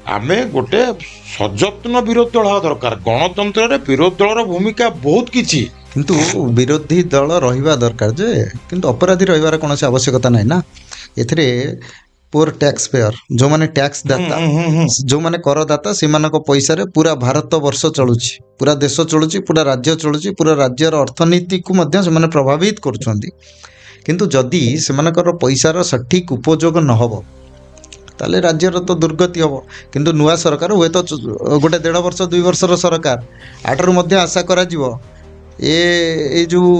ଆମେ ଗୋଟେ ସଯତ୍ନ ବିରୋଧୀ ଦଳ ହେବା ଦରକାର। ଗଣତନ୍ତ୍ରରେ ବିରୋଧୀ ଦଳର ଭୂମିକା ବହୁତ କିଛି। କିନ୍ତୁ ବିରୋଧୀ ଦଳ ରହିବା ଦରକାର ଯେ, କିନ୍ତୁ ଅପରାଧୀ ରହିବାର କୌଣସି ଆବଶ୍ୟକତା ନାହିଁ ନା। ଏଥିରେ ପୁଅର ଟ୍ୟାକ୍ସ ପେୟର, ଯେଉଁମାନେ ଟ୍ୟାକ୍ସ ଦାତା, ଯେଉଁମାନେ କରଦାତା, ସେମାନଙ୍କ ପଇସାରେ ପୁରା ଭାରତ ବର୍ଷ ଚଳୁଛି, ପୁରା ଦେଶ ଚଳୁଛି, ପୁରା ରାଜ୍ୟ ଚଳୁଛି, ପୁରା ରାଜ୍ୟର ଅର୍ଥନୀତିକୁ ମଧ୍ୟ ସେମାନେ ପ୍ରଭାବିତ କରୁଛନ୍ତି। କିନ୍ତୁ ଯଦି ସେମାନଙ୍କର ପଇସାର ସଠିକ୍ ଉପଯୋଗ ନ ହେବ ତାହେଲେ ରାଜ୍ୟର ତ ଦୁର୍ଗତି ହେବ। କିନ୍ତୁ ନୂଆ ସରକାର ହୁଏତ ଗୋଟେ 1.5 ବର୍ଷ 2 ବର୍ଷର ସରକାର, ଆଠାରୁ ମଧ୍ୟ ଆଶା କରାଯିବ ଏଇ ଯେଉଁ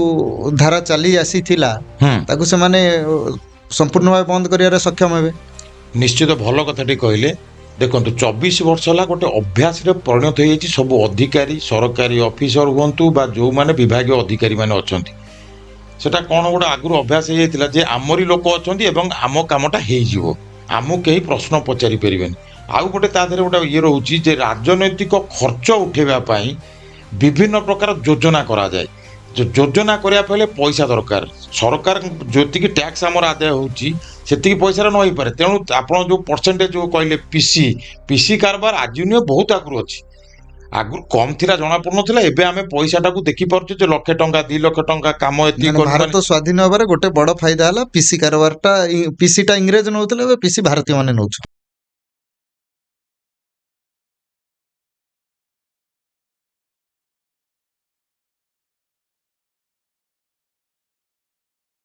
ଧାରା ଚାଲି ଆସିଥିଲା ତାକୁ ସେମାନେ ସମ୍ପୂର୍ଣ୍ଣ ଭାବେ ବନ୍ଦ କରିବାରେ ସକ୍ଷମ ହେବେ। ନିଶ୍ଚିତ ଭଲ କଥାଟି କହିଲେ। ଦେଖନ୍ତୁ 24 ବର୍ଷ ହେଲା ଗୋଟେ ଅଭ୍ୟାସରେ ପରିଣତ ହୋଇଯାଇଛି। ସବୁ ଅଧିକାରୀ, ସରକାରୀ ଅଫିସର ହୁଅନ୍ତୁ ବା ଯେଉଁମାନେ ବିଭାଗୀୟ ଅଧିକାରୀମାନେ ଅଛନ୍ତି, ସେଟା କ'ଣ ଗୋଟେ ଆଗରୁ ଅଭ୍ୟାସ ହେଇଯାଇଥିଲା ଯେ ଆମରି ଲୋକ ଅଛନ୍ତି ଏବଂ ଆମ କାମଟା ହେଇଯିବ, ଆମକୁ କେହି ପ୍ରଶ୍ନ ପଚାରି ପାରିବେନି। ଆଉ ଗୋଟେ ତା ଦେହରେ ଗୋଟେ ଇଏ ରହୁଛି ଯେ ରାଜନୈତିକ ଖର୍ଚ୍ଚ ଉଠାଇବା ପାଇଁ ବିଭିନ୍ନ ପ୍ରକାର ଯୋଜନା କରାଯାଏ। ଯୋଜନା କରିବା ପାଇଁ ପଇସା ଦରକାର। ସରକାର ଯେତିକି ଟ୍ୟାକ୍ସ ଆମର ଆଦାୟ ହେଉଛି ସେତିକି ପଇସାରେ ନ ହେଇପାରେ। ତେଣୁ ଆପଣ ଯେଉଁ ପରସେଣ୍ଟେଜ ଯେଉଁ କହିଲେ ପିସି କାରବାର ଆଜି ନୁହେଁ, ବହୁତ ଆଗରୁ ଅଛି। ଆଗରୁ କମ୍ ଥିଲା, ଜଣାପଡ଼ୁନଥିଲା। ଏବେ ଆମେ ପଇସାଟାକୁ ଦେଖିପାରୁଛୁ ଯେ 1 ଲକ୍ଷ ଟଙ୍କା 2 ଲକ୍ଷ ଟଙ୍କା କାମ ଏତିକି। ଭାରତ ସ୍ୱାଧୀନ ହେବାରେ ଗୋଟେ ବଡ଼ ଫାଇଦା ହେଲା ପିସି କାରବାରଟା। ପିସିଟା ଇଂରେଜ ନେଉଥିଲେ, ଏବେ ପିସି ଭାରତୀୟମାନେ ନେଉଛନ୍ତି।